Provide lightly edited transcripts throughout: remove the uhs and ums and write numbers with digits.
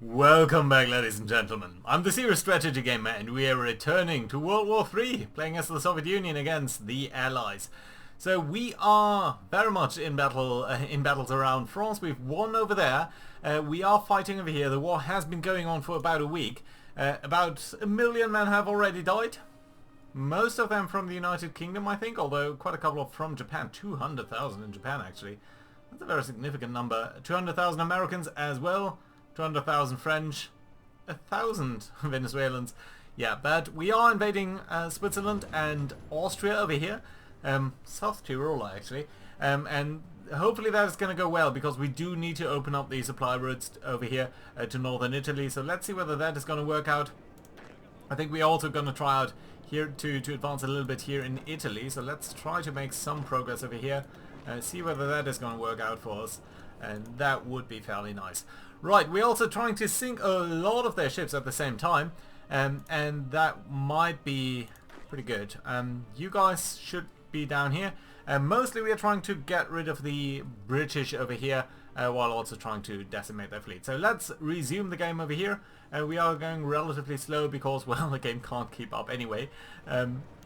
Welcome back, ladies and gentlemen. I'm the Serious Strategy Gamer and we are returning to World War III, playing as the Soviet Union against the Allies. So we are very much in battles around France. We've won over there. We are fighting over here. The war has been going on for about a week. About 1 million men have already died. Most of them from the United Kingdom, I think, although quite a couple of from Japan. 200,000 in Japan, actually. That's a very significant number. 200,000 Americans as well. 200,000 French, 1,000 Venezuelans. Yeah, but we are invading Switzerland and Austria over here. South Tyrol, actually. And hopefully that is going to go well, because we do need to open up the supply routes over here to northern Italy. So let's see whether that is going to work out. I think we're also going to try out here to advance a little bit here in Italy. So let's try to make some progress over here. See whether that is going to work out for us. And that would be fairly nice. Right, we're also trying to sink a lot of their ships at the same time, and that might be pretty good. You guys should be down here. Mostly we are trying to get rid of the British over here, while also trying to decimate their fleet. So let's resume the game over here. We are going relatively slow because, well, the game can't keep up anyway.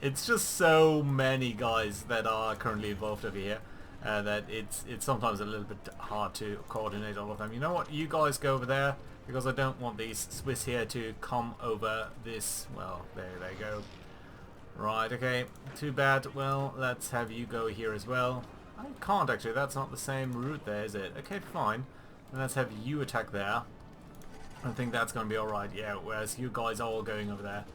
It's just so many guys that are currently involved over here. That it's sometimes a little bit hard to coordinate all of them. You know what? You guys go over there, because I don't want these Swiss here to come over this. Well, there they go. Right, okay. Too bad. Well, let's have you go here as well. I can't actually. That's not the same route there, is it? Okay, fine. And let's have you attack there. I think that's going to be alright. Yeah, whereas you guys are all going over there.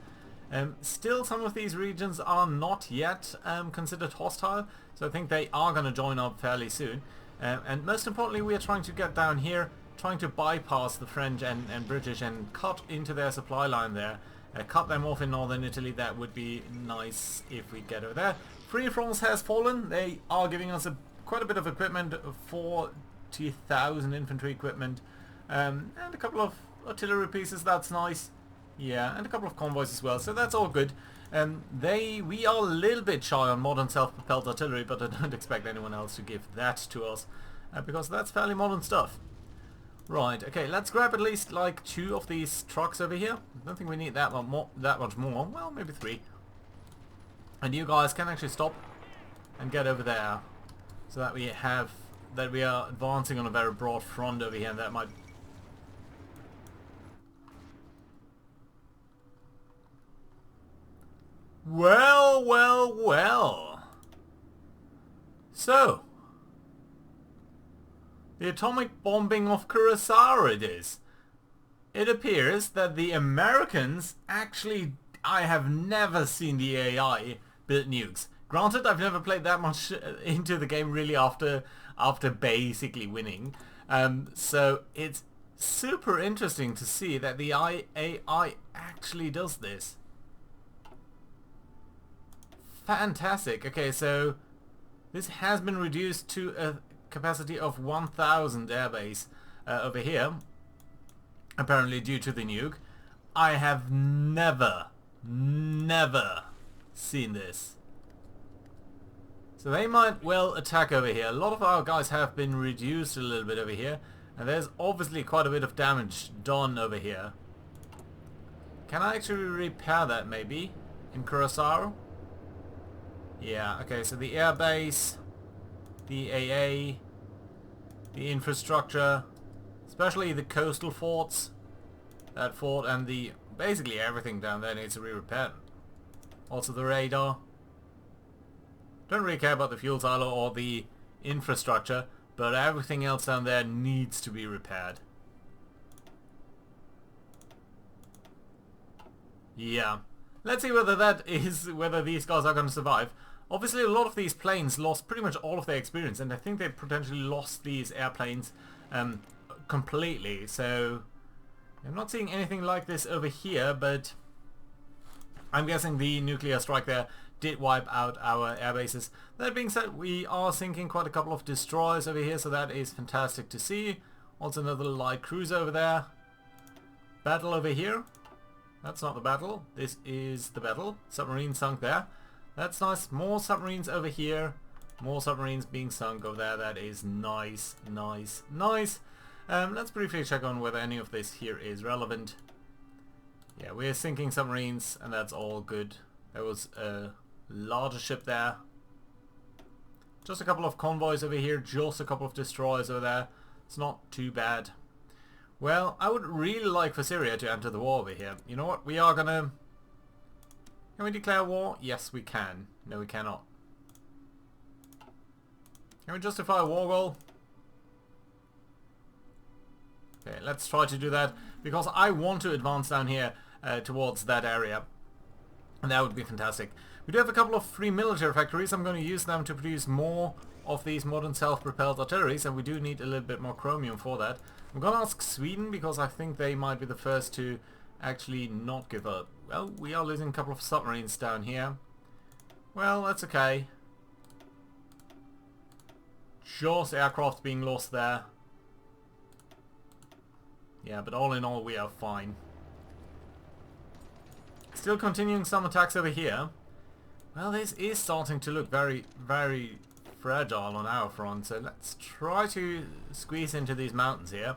Still, some of these regions are not yet considered hostile, so I think they are going to join up fairly soon. And most importantly, we are trying to get down here, trying to bypass the French and British and cut into their supply line there. Cut them off in northern Italy. That would be nice if we get over there. Free France has fallen. They are giving us quite a bit of equipment, 40,000 infantry equipment, and a couple of artillery pieces. That's nice. Yeah, and a couple of convoys as well, so that's all good. We are a little bit shy on modern self-propelled artillery, but I don't expect anyone else to give that to us, because that's fairly modern stuff. Right, okay, let's grab at least like 2 of these trucks over here. I don't think we need that much more. Well, maybe 3. And you guys can actually stop and get over there, so that we are advancing on a very broad front over here, and that might... Well, well, well. So, the atomic bombing of Curacao it is. It appears that the Americans actually... I have never seen the AI build nukes. Granted, I've never played that much into the game really after basically winning. So it's super interesting to see that the AI actually does this. Fantastic. Okay, so this has been reduced to a capacity of 1,000 airbase over here, apparently due to the nuke. I have never seen this. So they might well attack over here. A lot of our guys have been reduced a little bit over here, and there's obviously quite a bit of damage done over here. Can I actually repair that maybe in Curacao? Yeah, okay, so the airbase, the AA, the infrastructure, especially the coastal forts, that fort, and basically everything down there needs to be repaired. Also the radar. Don't really care about the fuel silo or the infrastructure, but everything else down there needs to be repaired. Yeah. Let's see whether these guys are going to survive. Obviously, a lot of these planes lost pretty much all of their experience, and I think they potentially lost these airplanes completely. So I'm not seeing anything like this over here, but I'm guessing the nuclear strike there did wipe out our air bases. That being said, we are sinking quite a couple of destroyers over here, so that is fantastic to see. Also another light cruiser over there. Battle over here. That's not the battle. This is the battle. Submarine sunk there. That's nice. More submarines over here. More submarines being sunk over there. That is nice, nice, nice. Let's briefly check on whether any of this here is relevant. Yeah, we're sinking submarines, and that's all good. There was a larger ship there. Just a couple of convoys over here, just a couple of destroyers over there. It's not too bad. Well, I would really like for Syria to enter the war over here. You know what? We are gonna... Can we declare war? Yes, we can. No, we cannot. Can we justify a war goal? Okay, let's try to do that, because I want to advance down here towards that area. And that would be fantastic. We do have a couple of free military factories. I'm going to use them to produce more of these modern self-propelled artilleries, and we do need a little bit more chromium for that. I'm going to ask Sweden, because I think they might be the first to actually not give up. Well, we are losing a couple of submarines down here. Well, that's okay. Just aircraft being lost there. Yeah, but all in all, we are fine. Still continuing some attacks over here. Well, this is starting to look very, very fragile on our front, so let's try to squeeze into these mountains here.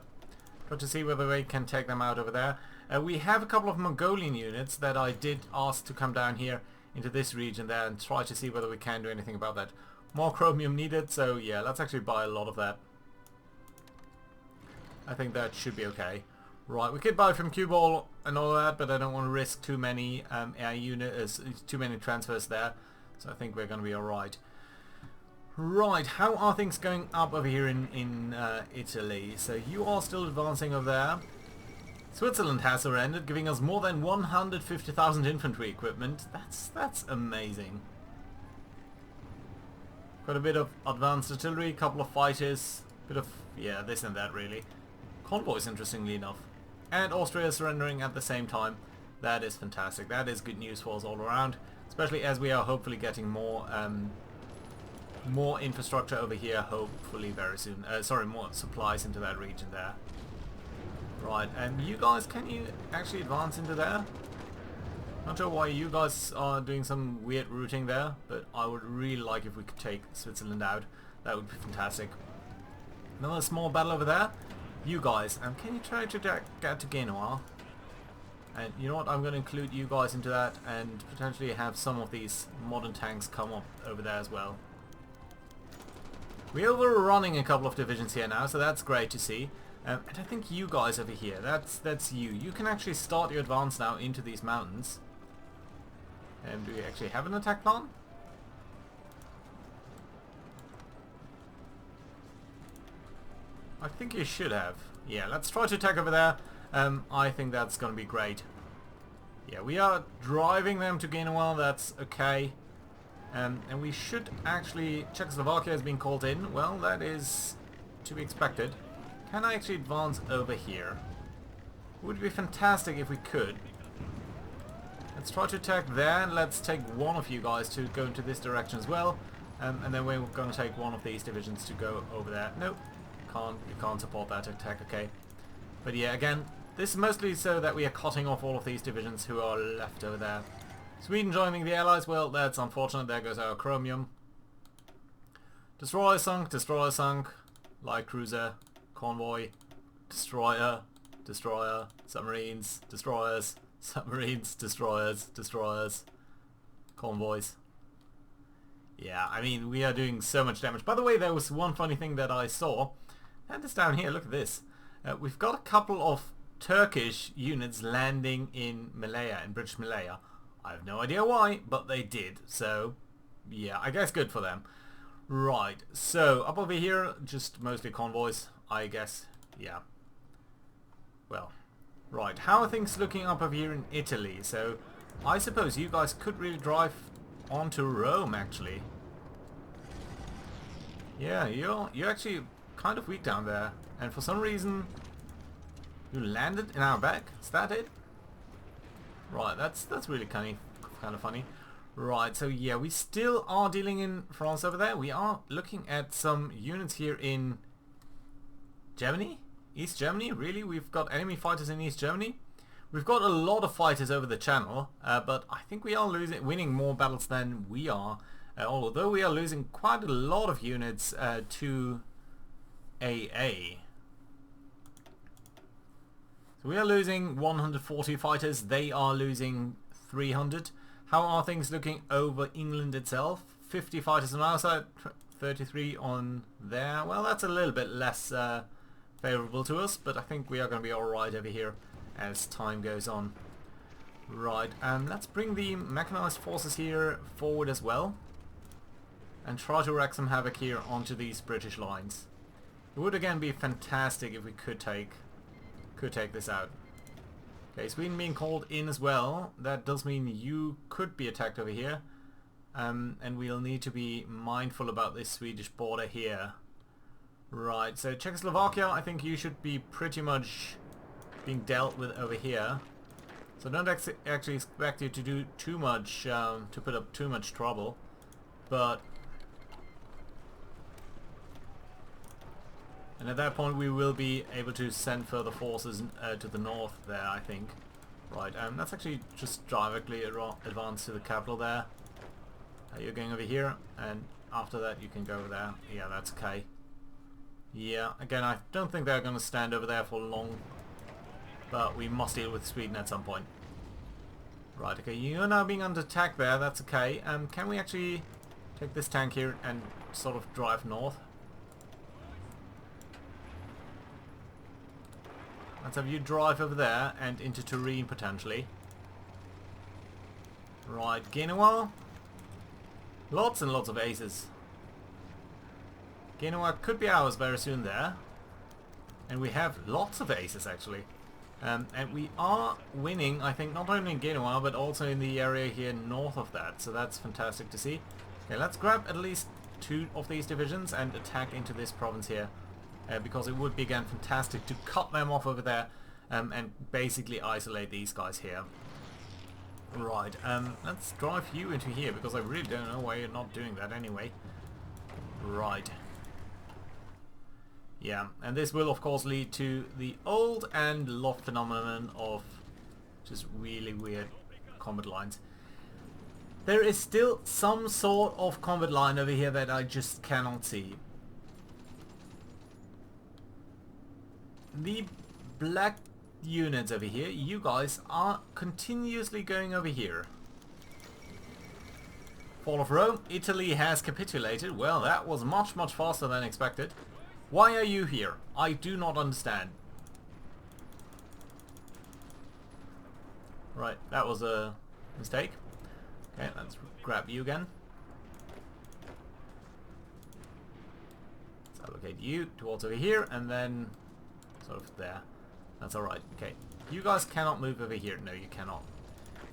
Try to see whether we can take them out over there. We have a couple of Mongolian units that I did ask to come down here into this region there and try to see whether we can do anything about that. More chromium needed, so yeah, let's actually buy a lot of that. I think that should be okay. Right, we could buy from Q-Ball and all that, but I don't want to risk too many too many transfers there. So I think we're going to be alright. Right, how are things going up over here in Italy? So you are still advancing over there. Switzerland has surrendered, giving us more than 150,000 infantry equipment. That's amazing. Got a bit of advanced artillery, couple of fighters, bit of, yeah, this and that really. Convoys, interestingly enough. And Austria surrendering at the same time. That is fantastic. That is good news for us all around. Especially as we are hopefully getting more more infrastructure over here, hopefully very soon. Sorry, more supplies into that region there. Right, and you guys, can you actually advance into there? Not sure why you guys are doing some weird routing there, but I would really like if we could take Switzerland out. That would be fantastic. Another small battle over there. You guys, can you try to get to Genoa? And you know what, I'm going to include you guys into that and potentially have some of these modern tanks come up over there as well. We're overrunning a couple of divisions here now, so that's great to see. And I think you guys over here, that's you. You can actually start your advance now into these mountains. And do we actually have an attack plan? I think you should have. Yeah, let's try to attack over there. I think that's going to be great. Yeah, we are driving them to Genoa, that's okay. And we should actually... Czechoslovakia has been called in. Well, that is to be expected. Can I actually advance over here? Would be fantastic if we could. Let's try to attack there, and let's take one of you guys to go into this direction as well. And then we're going to take one of these divisions to go over there. Nope. You can't support that attack, okay. But yeah, again, this is mostly so that we are cutting off all of these divisions who are left over there. Sweden joining the Allies, well, that's unfortunate. There goes our chromium. Destroyer sunk, light cruiser, convoy, destroyer, submarines, destroyers, submarines, destroyers, convoys. Yeah, I mean, we are doing so much damage. By the way, there was one funny thing that I saw. And it's down here, look at this. We've got a couple of Turkish units landing in Malaya, in British Malaya. I have no idea why, but they did. So, yeah, I guess good for them. Right, so up over here, just mostly convoys, I guess. Yeah. Well, right, how are things looking up over here in Italy? So, I suppose you guys could really drive onto Rome, actually. Yeah, you're actually kind of weak down there, and for some reason you landed in our back. Is that it? Right, that's really kind of funny. Right, so yeah, we still are dealing in France over there. We are looking at some units here in Germany, East Germany. Really, we've got enemy fighters in East Germany. We've got a lot of fighters over the channel, but I think we are winning more battles than we are. Although we are losing quite a lot of units to AA. So we are losing 140 fighters, they are losing 300. How are things looking over England itself? 50 fighters on our side, 33 on there. Well, that's a little bit less favourable to us, but I think we are going to be alright over here as time goes on. Right, let's bring the mechanized forces here forward as well and try to wreak some havoc here onto these British lines. It would again be fantastic if we could take this out. Okay, Sweden being called in as well. That does mean you could be attacked over here. And we'll need to be mindful about this Swedish border here. Right, so Czechoslovakia, I think you should be pretty much being dealt with over here. So don't actually expect you to do too much, to put up too much trouble. But... and at that point we will be able to send further forces to the north there, I think. Right, let's actually just directly advance to the capital there. You're going over here, and after that you can go over there. Yeah, that's okay. Yeah, again, I don't think they're going to stand over there for long. But we must deal with Sweden at some point. Right, okay, you're now being under attack there, that's okay. Can we actually take this tank here and sort of drive north? Let's have you drive over there and into Turin potentially. Right, Genoa. Lots and lots of aces. Genoa could be ours very soon there. And we have lots of aces actually. And we are winning, I think, not only in Genoa but also in the area here north of that. So that's fantastic to see. Okay, let's grab at least 2 of these divisions and attack into this province here. Because it would be again fantastic to cut them off over there and basically isolate these guys here. Right, let's drive you into here because I really don't know why you're not doing that anyway. Right. Yeah, and this will of course lead to the old and lost phenomenon of just really weird combat lines. There is still some sort of combat line over here that I just cannot see. The black units over here, you guys are continuously going over here. Fall of Rome, Italy has capitulated. Well, that was much faster than expected. Why are you here? I do not understand. Right, that was a mistake. Okay, let's grab you again. Let's allocate you towards over here and then sort of there. That's alright. Okay. You guys cannot move over here. No, you cannot.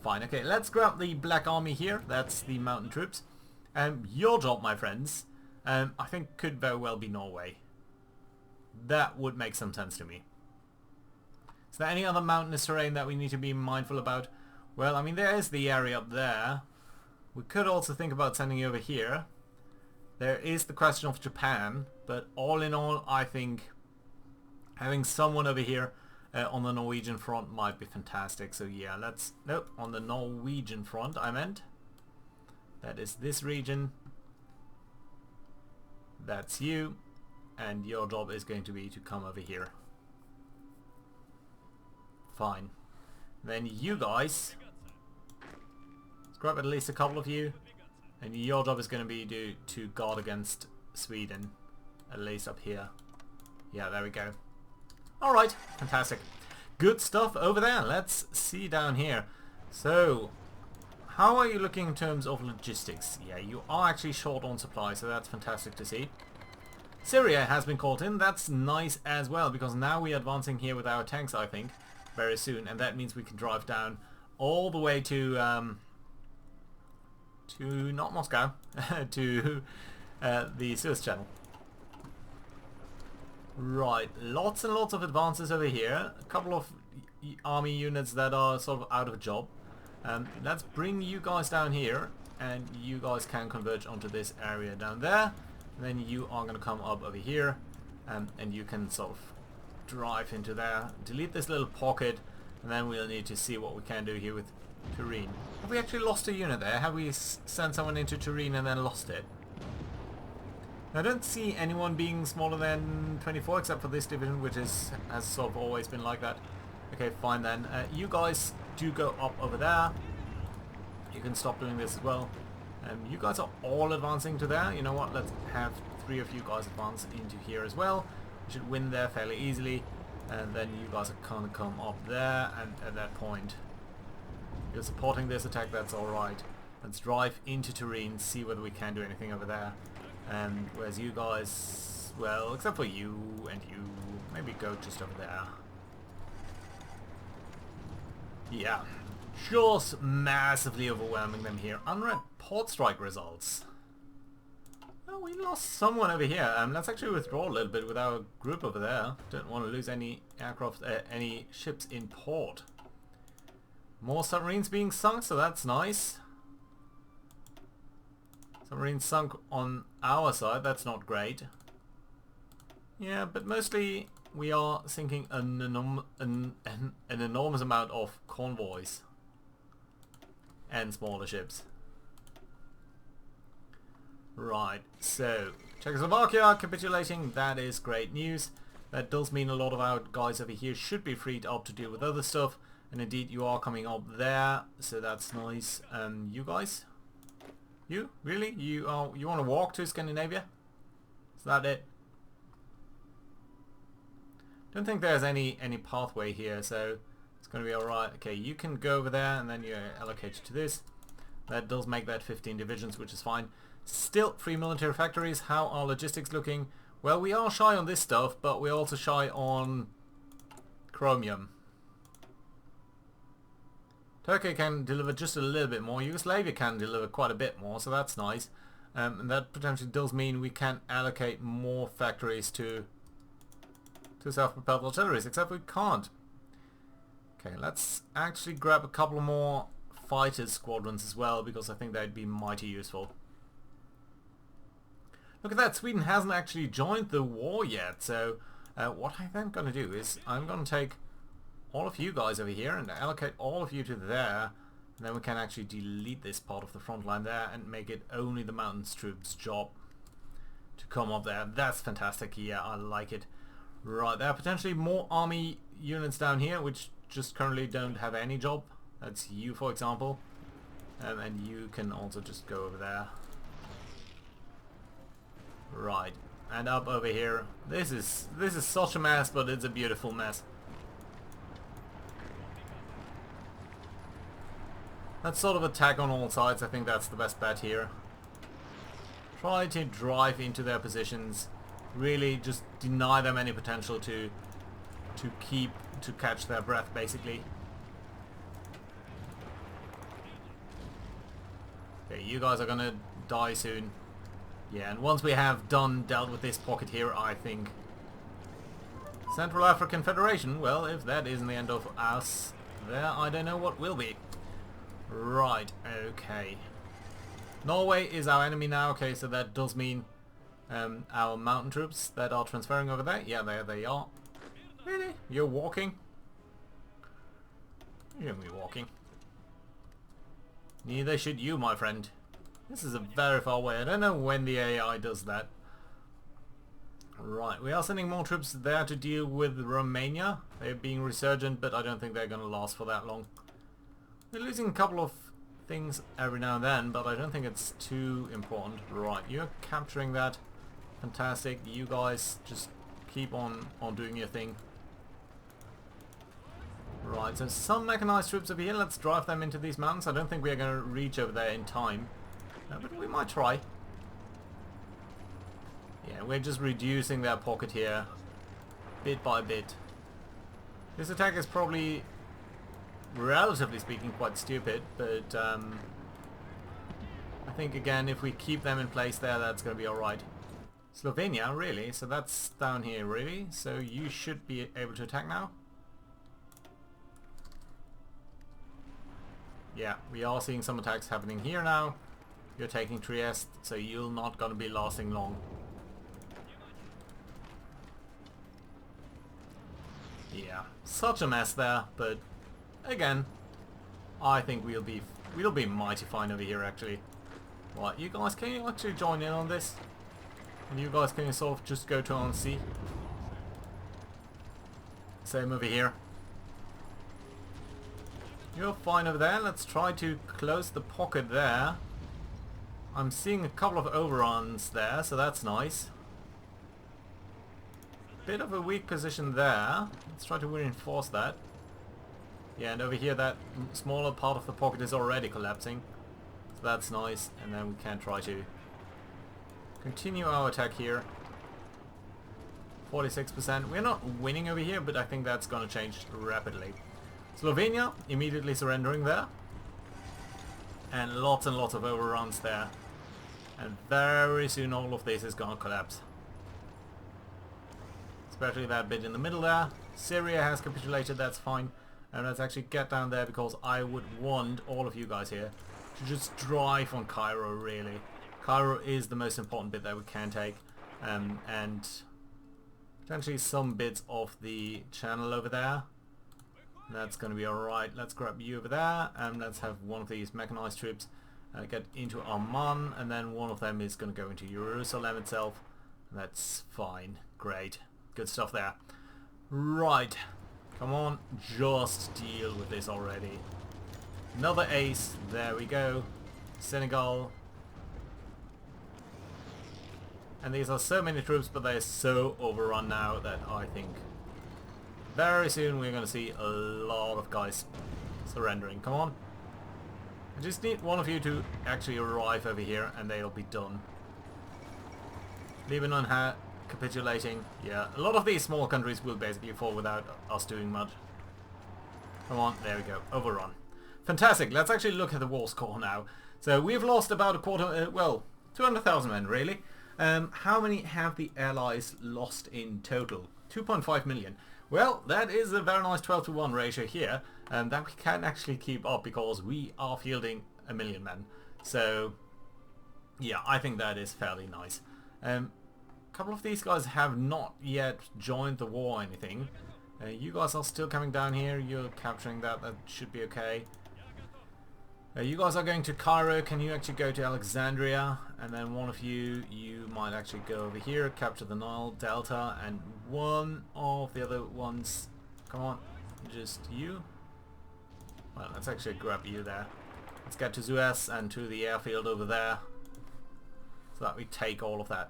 Fine. Okay, let's grab the Black Army here. That's the mountain troops. Your job, my friends, I think could very well be Norway. That would make some sense to me. Is there any other mountainous terrain that we need to be mindful about? Well, I mean, there is the area up there. We could also think about sending you over here. There is the question of Japan, but all in all, I think having someone over here on the Norwegian front might be fantastic. So yeah, let's... nope, on the Norwegian front, I meant. That is this region. That's you. And your job is going to be to come over here. Fine. Then you guys... let's grab at least a couple of you. And your job is going to be to guard against Sweden. At least up here. Yeah, there we go. Alright, fantastic. Good stuff over there. Let's see down here. So, how are you looking in terms of logistics? Yeah, you are actually short on supply, so that's fantastic to see. Syria has been called in. That's nice as well, because now we're advancing here with our tanks, I think, very soon, and that means we can drive down all the way to not Moscow, to the Suez Channel. Right, lots and lots of advances over here. A couple of army units that are sort of out of a job. Let's bring you guys down here, and you guys can converge onto this area down there. And then you are going to come up over here, and you can sort of drive into there. Delete this little pocket, and then we'll need to see what we can do here with Turin. Have we actually lost a unit there? Have we sent someone into Turin and then lost it? I don't see anyone being smaller than 24 except for this division, which has sort of always been like that. Okay, fine then. You guys do go up over there. You can stop doing this as well. You guys are all advancing to there. You know what? Let's have 3 of you guys advance into here as well. We should win there fairly easily. And then you guys are going to come up there. And at that point, you're supporting this attack. That's alright. Let's drive into Turin, see whether we can do anything over there. Whereas you guys, well, except for you and you, maybe go just over there. Yeah. Just massively overwhelming them here. Unread port strike results. Oh, we lost someone over here. Let's actually withdraw a little bit with our group over there. Don't want to lose any aircraft, any ships in port. More submarines being sunk, so that's nice. Submarines sunk on our side, that's not great. Yeah, but mostly we are sinking an enormous amount of convoys and smaller ships. Right, so Czechoslovakia capitulating, that is great news. That does mean a lot of our guys over here should be freed up to deal with other stuff, and indeed you are coming up there, so that's nice. You guys? You? Really? You want to walk to Scandinavia? Is that it? Don't think there's any pathway here, so it's going to be alright. Okay, you can go over there and then you're allocated to this. That does make that 15 divisions, which is fine. Still, 3 military factories. How are logistics looking? Well, we are shy on this stuff, but we're also shy on chromium. Turkey can deliver just a little bit more. Yugoslavia can deliver quite a bit more, so that's nice. And that potentially does mean we can allocate more factories to self-propelled artilleries, except we can't. Okay, let's actually grab a couple more fighters squadrons as well, because I think they'd be mighty useful. Look at that, Sweden hasn't actually joined the war yet, so what I'm then going to do is I'm going to take all of you guys over here and allocate all of you to there, and then we can actually delete this part of the front line there and make it only the mountains troops' job to come up there. That's fantastic. Yeah, I like it. Right, there are potentially more army units down here which just currently don't have any job. That's you, for example, and you can also just go over there. Right, and up over here. This is such a mess, but it's a beautiful mess. Let's sort of attack on all sides. I think that's the best bet here. Try to drive into their positions. Really just deny them any potential to catch their breath, basically. Okay, you guys are gonna die soon. Yeah, and once we have dealt with this pocket here, I think Central African Federation, well, if that isn't the end of us there, I don't know what will be. Right, okay. Norway is our enemy now. Okay, so that does mean our mountain troops that are transferring over there. Yeah, there they are. Really? You're walking? You shouldn't be walking. Neither should you, my friend. This is a very far away. I don't know when the AI does that. Right, we are sending more troops there to deal with Romania. They're being resurgent, but I don't think they're going to last for that long. We're losing a couple of things every now and then, but I don't think it's too important. Right, you're capturing that. Fantastic. You guys just keep on doing your thing. Right, so some mechanized troops over here. Let's drive them into these mountains. I don't think we're going to reach over there in time, but we might try. Yeah, we're just reducing their pocket here, bit by bit. This attack is probably, relatively speaking, quite stupid, but I think again, if we keep them in place there, that's going to be alright. Slovenia, really? So that's down here, really? So you should be able to attack now? Yeah, we are seeing some attacks happening here now. You're taking Trieste, so you're not going to be lasting long. Yeah, such a mess there, but again, I think we'll be mighty fine over here actually. Right, you guys, can you actually join in on this? And you guys, can you sort of just go to Annecy? Same over here. You're fine over there. Let's try to close the pocket there. I'm seeing a couple of overruns there, so that's nice. Bit of a weak position there. Let's try to reinforce that. Yeah, and over here that smaller part of the pocket is already collapsing. So that's nice. And then we can try to continue our attack here. 46%. We're not winning over here, but I think that's going to change rapidly. Slovenia immediately surrendering there. And lots of overruns there. And very soon all of this is going to collapse. Especially that bit in the middle there. Syria has capitulated, that's fine. And let's actually get down there because I would want all of you guys here to just drive on Cairo, really. Cairo is the most important bit that we can take. And potentially some bits of the channel over there. That's going to be alright. Let's grab you over there and let's have one of these mechanized troops get into Amman, and then one of them is going to go into Jerusalem itself. That's fine. Great. Good stuff there. Right. Come on. Just deal with this already. Another ace. There we go. Senegal. And these are so many troops, but they're so overrun now that I think very soon we're going to see a lot of guys surrendering. Come on. I just need one of you to actually arrive over here and they'll be done. Lebanon capitulating. Yeah, a lot of these small countries will basically fall without us doing much. Come on, there we go. Overrun. Fantastic. Let's actually look at the war score now. So we've lost about a quarter, well, 200,000 men really. How many have the Allies lost in total? 2.5 million. Well, that is a very nice 12-to-1 ratio here, that we can actually keep up because we are fielding 1 million men. So, yeah, I think that is fairly nice. A couple of these guys have not yet joined the war or anything. You guys are still coming down here. You're capturing that. That should be okay. You guys are going to Cairo. Can you actually go to Alexandria? And then one of you might actually go over here, capture the Nile Delta, and one of the other ones, come on, just you. Well, let's actually grab you there. Let's get to Suez and to the airfield over there, so that we take all of that.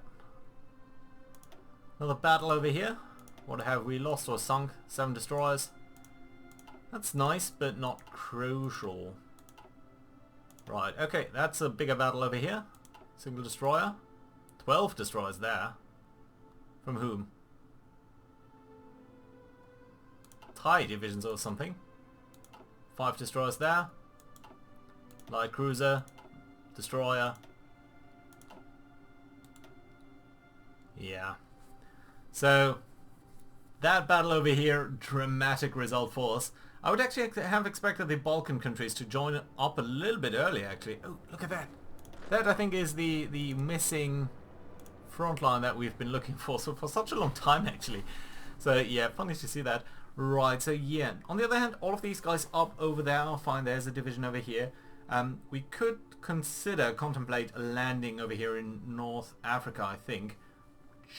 Another battle over here. What have we lost or sunk? 7 destroyers. That's nice, but not crucial. Right, okay, that's a bigger battle over here. Single destroyer. 12 destroyers there. From whom? Thai divisions or something. 5 destroyers there. Light cruiser. Destroyer. Yeah. So, that battle over here, dramatic result for us. I would actually have expected the Balkan countries to join up a little bit earlier, actually. Oh, look at that. That, I think, is the missing front line that we've been looking for such a long time, actually. So, yeah, funny to see that. Right, so, yeah. On the other hand, all of these guys up over there are fine. There's a division over here. We could contemplate a landing over here in North Africa, I think.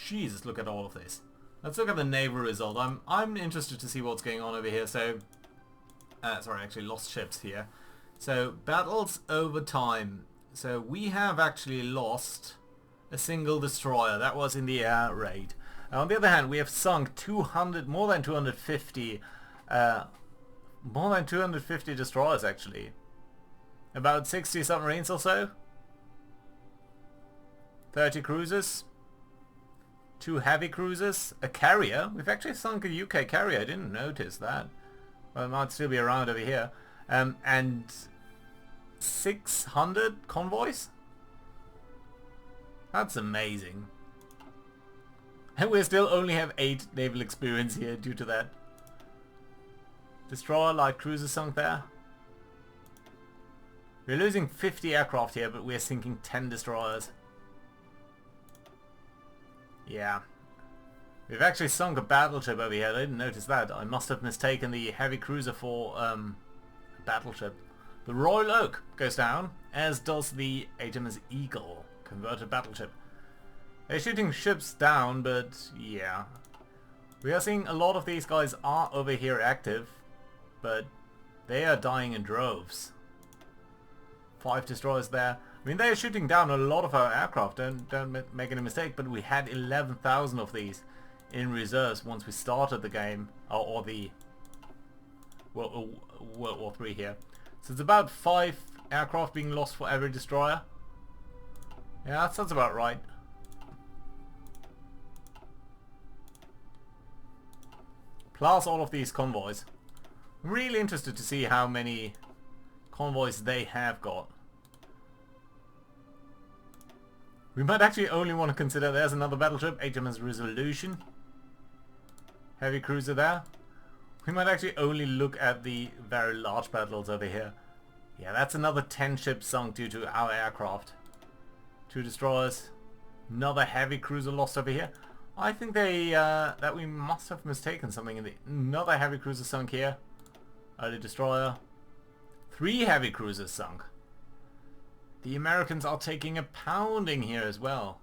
Jesus, look at all of this. Let's look at the naval result. I'm interested to see what's going on over here. So, sorry, actually lost ships here. So, battles over time. So, we have actually lost a single destroyer. That was in the air raid. On the other hand, we have sunk more than 250 destroyers, actually. About 60 submarines or so. 30 cruisers. 2 heavy cruisers, a carrier. We've actually sunk a UK carrier. I didn't notice that. Well, it might still be around over here. And 600 convoys. That's amazing. And we still only have 8 naval experience here due to that. Destroyer, light cruiser sunk there. We're losing 50 aircraft here, but we're sinking 10 destroyers. Yeah. We've actually sunk a battleship over here. I didn't notice that. I must have mistaken the heavy cruiser for a battleship. The Royal Oak goes down, as does the HMS Eagle, converted battleship. They're shooting ships down, but yeah. We are seeing a lot of these guys are over here active, but They are dying in droves. 5 destroyers there. I mean, they are shooting down a lot of our aircraft, don't make any mistake, but we had 11,000 of these in reserves once we started the game, or the World War 3 here. So it's about 5 aircraft being lost for every destroyer. Yeah, that sounds about right. Plus all of these convoys. I'm really interested to see how many convoys they have got. We might actually only want to consider, there's another battleship, HMS Resolution. Heavy cruiser there. We might actually only look at the very large battles over here. Yeah, that's another 10 ships sunk due to our aircraft. 2 destroyers. Another heavy cruiser lost over here. I think that we must have mistaken something in the... Another heavy cruiser sunk here. Early destroyer. 3 heavy cruisers sunk. The Americans are taking a pounding here as well.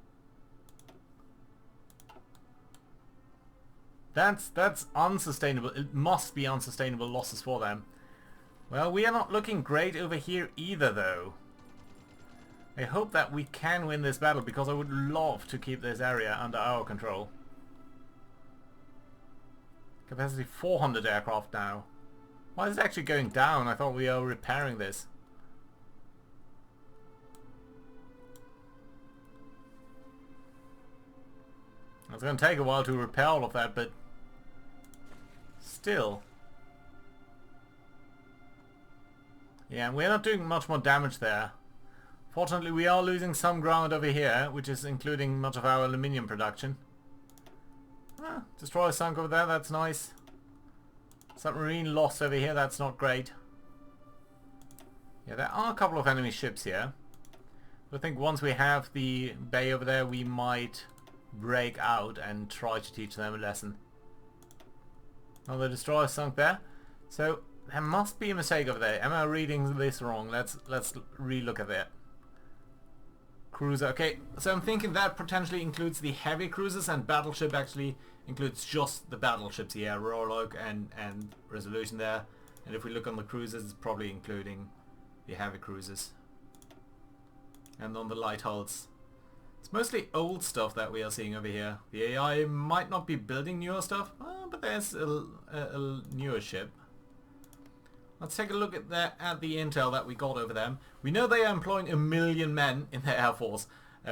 That's unsustainable. It must be unsustainable losses for them. Well, we are not looking great over here either, though. I hope that we can win this battle, because I would love to keep this area under our control. Capacity 400 aircraft now. Why is it actually going down? I thought we were repairing this. It's going to take a while to repair all of that, but still. Yeah, we're not doing much more damage there. Fortunately, we are losing some ground over here, which is including much of our aluminium production. Ah, destroyer sunk over there, that's nice. Submarine lost over here, that's not great. Yeah, there are a couple of enemy ships here. But I think once we have the bay over there, we might break out and try to teach them a lesson. Another destroyer sunk there. So there must be a mistake over there. Am I reading this wrong? Let's re-look at that. Cruiser. Okay, so I'm thinking that potentially includes the heavy cruisers, and battleship actually includes just the battleships here, Royal and Resolution there. And if we look on the cruisers, it's probably including the heavy cruisers. And on the light hulls, it's mostly old stuff that we are seeing over here. The AI might not be building newer stuff, but there's a newer ship. Let's take a look at the intel that we got over them. We know they are employing 1 million men in their air force,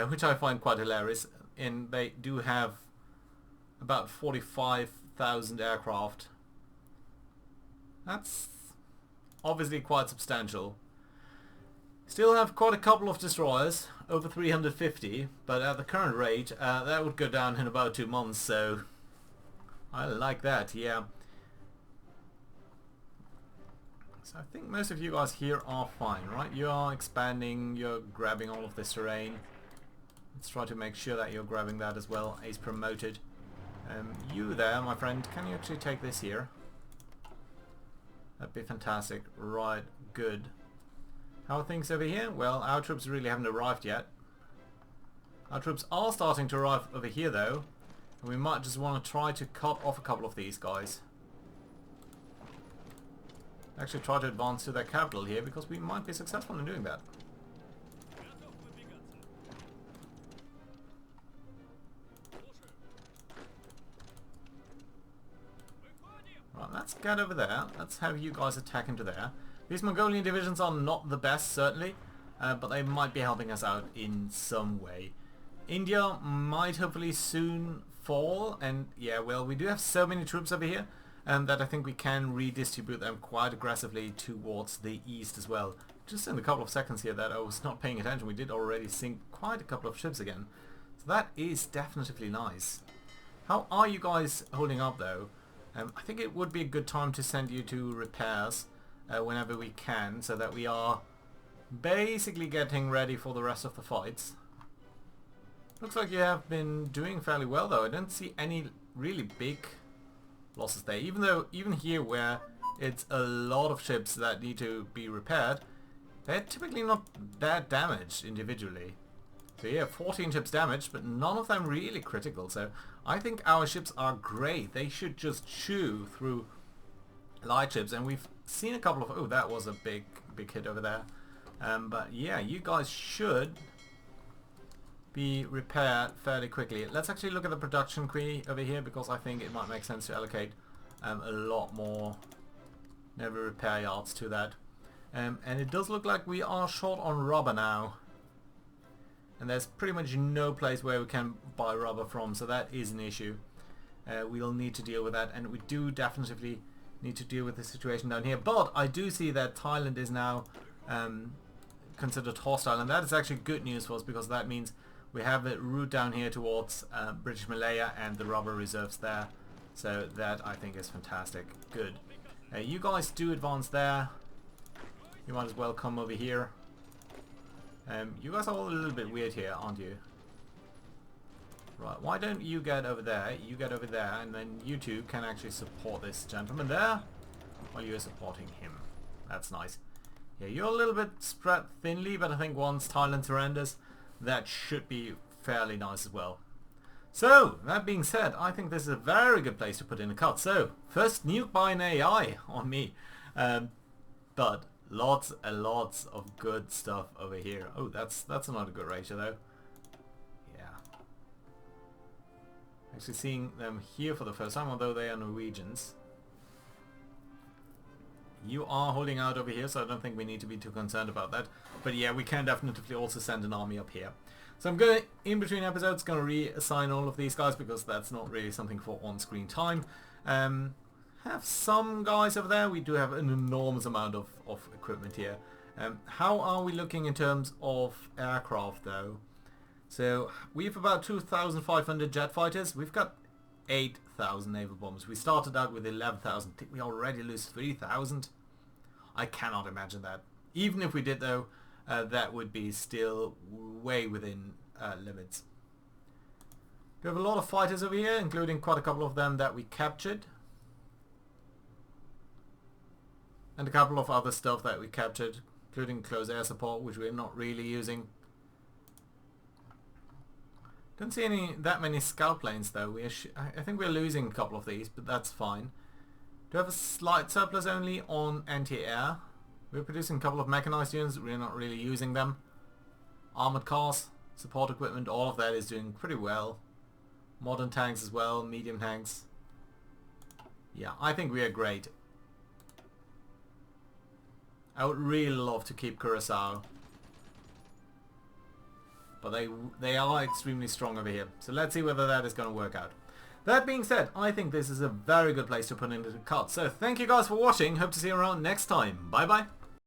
which I find quite hilarious. And they do have about 45,000 aircraft. That's obviously quite substantial. Still have quite a couple of destroyers, over 350, but at the current rate, that would go down in about 2 months, so I like that, yeah. So I think most of you guys here are fine, right? You are expanding, you're grabbing all of this terrain. Let's try to make sure that you're grabbing that as well. Ace promoted. You there, my friend, can you actually take this here? That'd be fantastic. Right, good. How are things over here? Well, our troops really haven't arrived yet. Our troops are starting to arrive over here though. And we might just want to try to cut off a couple of these guys. Actually try to advance to their capital here, because we might be successful in doing that. Right, let's get over there. Let's have you guys attack into there. These Mongolian divisions are not the best, certainly, but they might be helping us out in some way. India might hopefully soon fall, and yeah, well, we do have so many troops over here that I think we can redistribute them quite aggressively towards the east as well. Just in a couple of seconds here that I was not paying attention, we did already sink quite a couple of ships again. So that is definitely nice. How are you guys holding up though? I think it would be a good time to send you to repairs whenever we can, so that we are basically getting ready for the rest of the fights. Looks like you have been doing fairly well though. I don't see any really big losses there, even here where it's a lot of ships that need to be repaired, they're typically not that damaged individually. So yeah, 14 ships damaged, but none of them really critical, so I think our ships are great. They should just chew through light ships, and we've seen a couple of... Oh, that was a big hit over there. But yeah, you guys should be repaired fairly quickly. Let's actually look at the production queue over here, because I think it might make sense to allocate a lot more naval repair yards to that. And it does look like we are short on rubber now. And there's pretty much no place where we can buy rubber from, so that is an issue. We'll need to deal with that, and we do definitely need to deal with the situation down here. But I do see that Thailand is now considered hostile, and that is actually good news for us, because that means we have a route down here towards British Malaya and the rubber reserves there. So that I think is fantastic. Good. You guys do advance there. You might as well come over here. You guys are all a little bit weird here, aren't you? Right, why don't you get over there, you get over there, and then you two can actually support this gentleman there while you're supporting him. That's nice. Yeah, you're a little bit spread thinly, but I think once Thailand surrenders, that should be fairly nice as well. So, that being said, I think this is a very good place to put in a cut. So, first nuke by an AI on me. But lots and lots of good stuff over here. Oh, that's not a good ratio though. Yeah. Actually seeing them here for the first time, although they are Norwegians. You are holding out over here, so I don't think we need to be too concerned about that. But yeah, we can definitely also send an army up here. So I'm going to, in between episodes, going to reassign all of these guys, because that's not really something for on-screen time. Have some guys over there. We do have an enormous amount of equipment here. How are we looking in terms of aircraft though? So we have about 2,500 jet fighters. We've got 8,000 naval bombers. We started out with 11,000. Did we already lose 3,000? I cannot imagine that. Even if we did though, that would be still way within limits. We have a lot of fighters over here, including quite a couple of them that we captured. And a couple of other stuff that we captured, including close air support, which we're not really using. Don't see that many scout planes though. I think we're losing a couple of these, but that's fine. Do have a slight surplus only on anti-air. We're producing a couple of mechanized units, we're not really using them. Armored cars, support equipment, all of that is doing pretty well. Modern tanks as well, medium tanks. Yeah, I think we are great. I would really love to keep Curaçao, but they are extremely strong over here. So let's see whether that is going to work out. That being said, I think this is a very good place to put into the cut. So thank you guys for watching. Hope to see you around next time. Bye bye.